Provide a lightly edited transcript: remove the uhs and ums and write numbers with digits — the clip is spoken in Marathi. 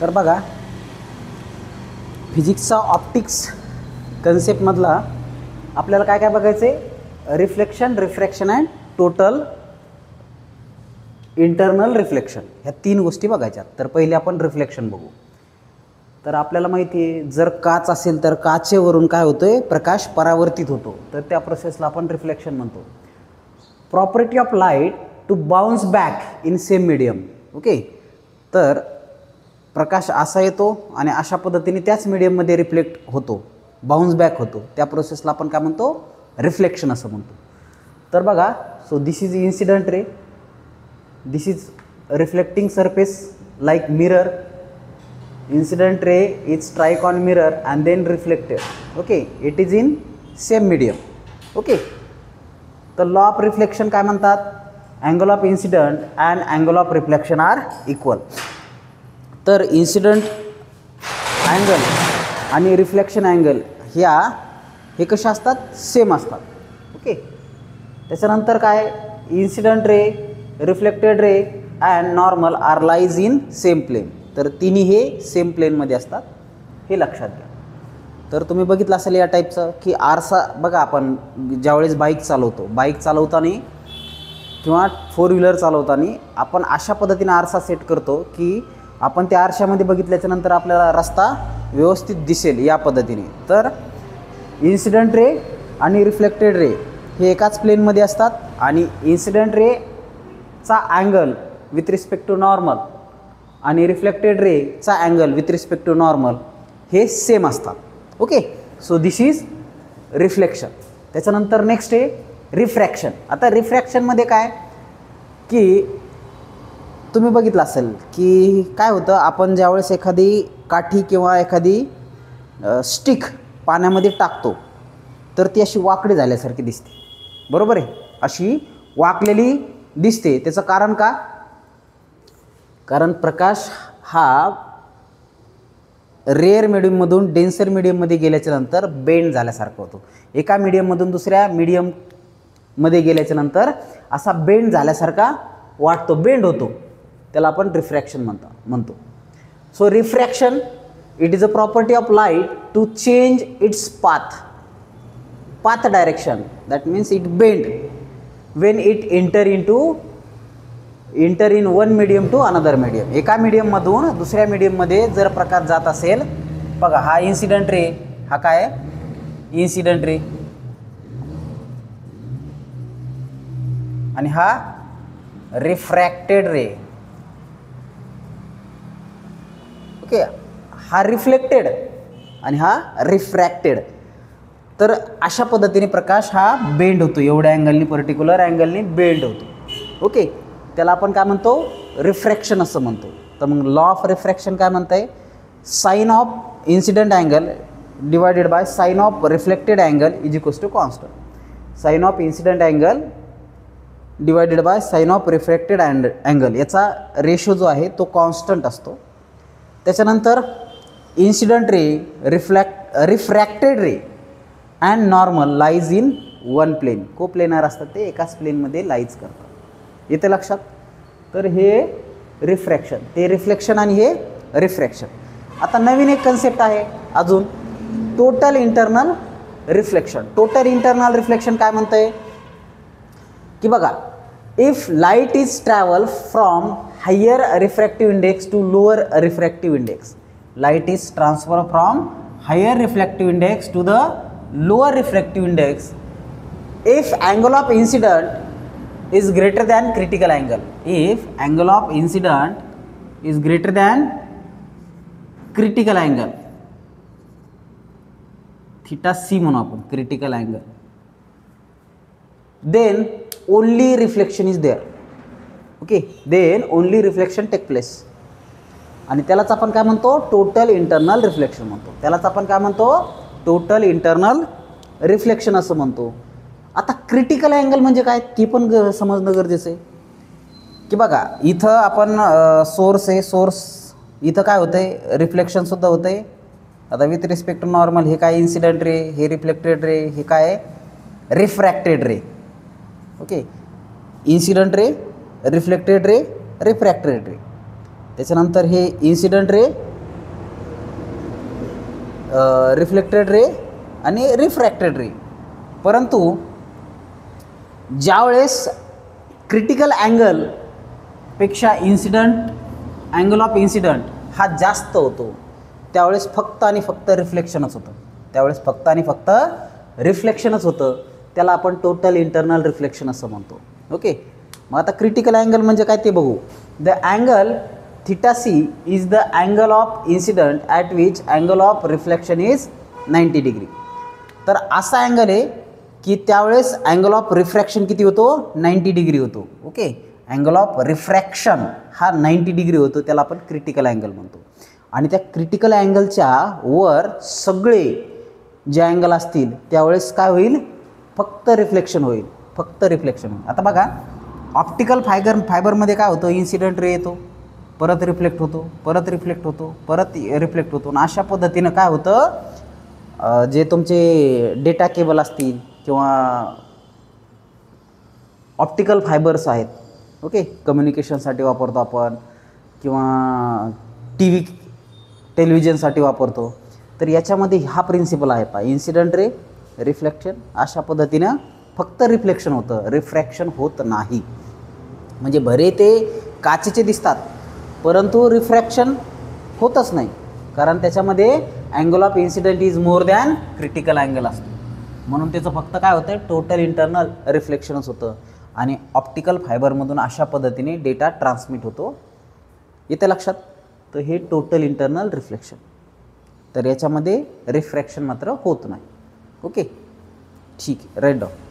तर बघा, फिजिक्सचा ऑप्टिक्स कन्सेप्टमधला आपल्याला काय काय बघायचं आहे? Reflection, refraction and total internal reflection, ह्या 3 गोष्टी बघायच्या. तर पहिले आपण रिफ्लेक्शन बघू. तर आपल्याला माहिती आहे, जर काच असेल तर काचेवरून काय होतोय? प्रकाश परावर्तित होतो. तर त्या प्रोसेसला आपण रिफ्लेक्शन म्हणतो. Property of light to bounce back in same medium. Okay, तर प्रकाश असा येतो आणि अशा पद्धतीने त्याच मीडियममध्ये रिफ्लेक्ट होतो, बाउन्स बॅक होतो. त्या प्रोसेसला आपण काय म्हणतो? रिफ्लेक्शन असं म्हणतो. तर बघा, so this is incident ray, this is reflecting surface like mirror. Incident ray is strike on mirror and then reflected. Okay, it is in same medium. Okay, the law of reflection काय म्हणतात? Angle of incident and angle of reflection are equal. तर incident angle आणि reflection angle हे कशा असतात? सेम असतात. ओके, त्याच्यानंतर काय? incident ray, reflected ray and normal are lies in same plane. तर तिन्ही हे सेम प्लेनमध्ये असतात, हे लक्षात घ्या. तर तुम्ही बघितलं असेल या टाईपचं की आरसा बघा, आपण ज्यावेळेस बाईक चालवताना किंवा 4 व्हीलर चालवताना आपण अशा पद्धतीने आरसा सेट करतो की आपण त्या आरशामध्ये बघितल्याच्यानंतर आपल्याला रस्ता व्यवस्थित दिसेल या पद्धतीने. तर इन्सिडंट रे आणि रिफ्लेक्टेड रे हे एकाच प्लेनमध्ये असतात आणि इन्सिडंट रेचा angle with respect to normal आणि रिफ्लेक्टेड रेचा angle with respect to normal हे सेम असतात. Okay, so this is reflection. त्याच्यानंतर नेक्स्ट आहे रिफ्रॅक्शन. आता रिफ्रॅक्शनमध्ये काय की तुम्ही बघितलं असेल की काय होतं, आपण ज्यावेळेस एखादी काठी किंवा एखादी स्टिक पाण्यामध्ये टाकतो तर ती अशी वाकडी झाल्यासारखी दिसते, बरोबर आहे? अशी वाकलेली दिसते. त्याचं कारण का? कारण प्रकाश हा रेअर मीडियममधून डेन्सर मीडियममध्ये गेल्याच्या नंतर बेंड झाल्यासारखं होतो. एका मीडियममधून दुसऱ्या मीडियममध्ये गेल्याच्या नंतर असा बेंड झाल्यासारखा वाटतो, बेंड होतो. त्याला आपण रिफ्रॅक्शन म्हणतो. So refraction it is a property of light to change its path direction. That means it bend when it enter in one medium to another medium. एका मीडियममधून दुसऱ्या मीडियममध्ये जर प्रकाश जात असेल, बघा हा इन्सिडंट रे, हा काय इन्सिडंट रे आणि हा रिफ्रॅक्टेड रे. ओके, हा रिफ्लेक्टेड आणि हा रिफ्रॅक्टेड. तर अशा पद्धतीने प्रकाश हा बेंड होतो, एवढ्या अँगलनी, पर्टिक्युलर अँगलनी बेंड होतो. ओके, त्याला आपण काय म्हणतो? रिफ्रॅक्शन असं म्हणतो. तर मग लॉ ऑफ रिफ्रॅक्शन काय म्हणतंय? Sine of incident angle divided by sine of reflected angle is equals to constant. Sine of incident angle divided by sine of refracted angle याचा रेशो जो आहे तो कॉन्स्टंट असतो. त्याच्यानंतर incident ray, refracted ray and normal lies in one plane. Coplanar असतात ते एकाच प्लेनमध्ये लाईज करतात. येते लक्षात? तर हे रिफ्रॅक्शन, ते रिफ्लेक्शन आणि हे रिफ्रॅक्शन. आता नवीन एक कन्सेप्ट आहे अजून, total internal reflection. Total internal reflection काय म्हणतंय की बघा, if light is travel from higher refractive index to lower refractive index, light is transfer from higher refractive index to the lower refractive index if angle of incident is greater than critical angle. If angle of incident is greater than critical angle, theta c म्हणू आपण, critical angle, then only reflection is there. Okay, then only reflection take place. आणि त्यालाच आपण काय म्हणतो? टोटल इंटरनल रिफ्लेक्शन म्हणतो. त्यालाच आपण काय म्हणतो? टोटल इंटरनल रिफ्लेक्शन असं म्हणतो. आता क्रिटिकल अँगल म्हणजे काय ती पण समजणं गरजेचं आहे की बघा, इथं आपण सोर्स आहे, सोर्स इथं काय होतं आहे? रिफ्लेक्शनसुद्धा होतं आहे. आता विथ रिस्पेक्ट टू नॉर्मल हे काय? इन्सिडेंट रे, हे रिफ्लेक्टेड रे, हे काय? Refracted ray. Okay, incident ray, reflected ray, refracted ray. त्याच्यानंतर हे इन्सिडेंट रे, रिफ्लेक्टेड रे आणि रिफ्रॅक्टेड रे. परंतु ज्यावेळेस क्रिटिकल अँगलपेक्षा अँगल ऑफ इन्सिडंट हा जास्त होतो त्यावेळेस फक्त आणि फक्त रिफ्लेक्शनच होतं. रिफ्लेक्शनच होतं. त्याला आपण टोटल इंटरनल रिफ्लेक्शन असं म्हणतो. ओके. मग आता क्रिटिकल अँगल म्हणजे काय ते बघू. The angle theta C is the angle of incident at which angle of reflection is 90 degree. तर असा अँगल आहे की त्यावेळेस अँगल ऑफ रिफ्रॅक्शन किती होतो, 90 डिग्री होतो. ओके. अँगल ऑफ रिफ्रॅक्शन हा 90 डिग्री होतो, त्याला आपण क्रिटिकल अँगल म्हणतो. आणि त्या क्रिटिकल अँगलच्या वर सगळे जे अँगल असतील त्यावेळेस काय होईल, फक्त रिफ्लेक्शन होईल. आता बघा ऑप्टिकल फायबरमध्ये काय होतं, इन्सिडेंट रे येतो, परत रिफ्लेक्ट होतो, परत रिफ्लेक्ट होतो. आणि अशा पद्धतीनं काय होतं, जे तुमचे डेटा केबल असतील किंवा ऑप्टिकल फायबर्स आहेत, ओके, कम्युनिकेशनसाठी वापरतो आपण किंवा टेलिव्हिजनसाठी वापरतो. तर याच्यामध्ये हा प्रिन्सिपल आहे पहा, इन्सिडेंट रे, रिफ्लेक्शन. अशा पद्धतीनं फक्त रिफ्लेक्शन होतं, रिफ्रॅक्शन होत नाही. म्हणजे भरे ते काचेचे दिसतात परंतु रिफ्रॅक्शन होतच नाही, कारण त्याच्यामध्ये angle of incident is more than critical angle असतो. म्हणून त्याचं फक्त काय होतं, टोटल इंटरनल रिफ्लेक्शनच होतं. आणि ऑप्टिकल फायबरमधून अशा पद्धतीने डेटा ट्रान्समिट होतो. येते लक्षात. तर हे टोटल इंटरनल रिफ्लेक्शन. तर याच्यामध्ये रिफ्रॅक्शन मात्र होत नाही. ओके, ठीक आहे, राईट डाऊन.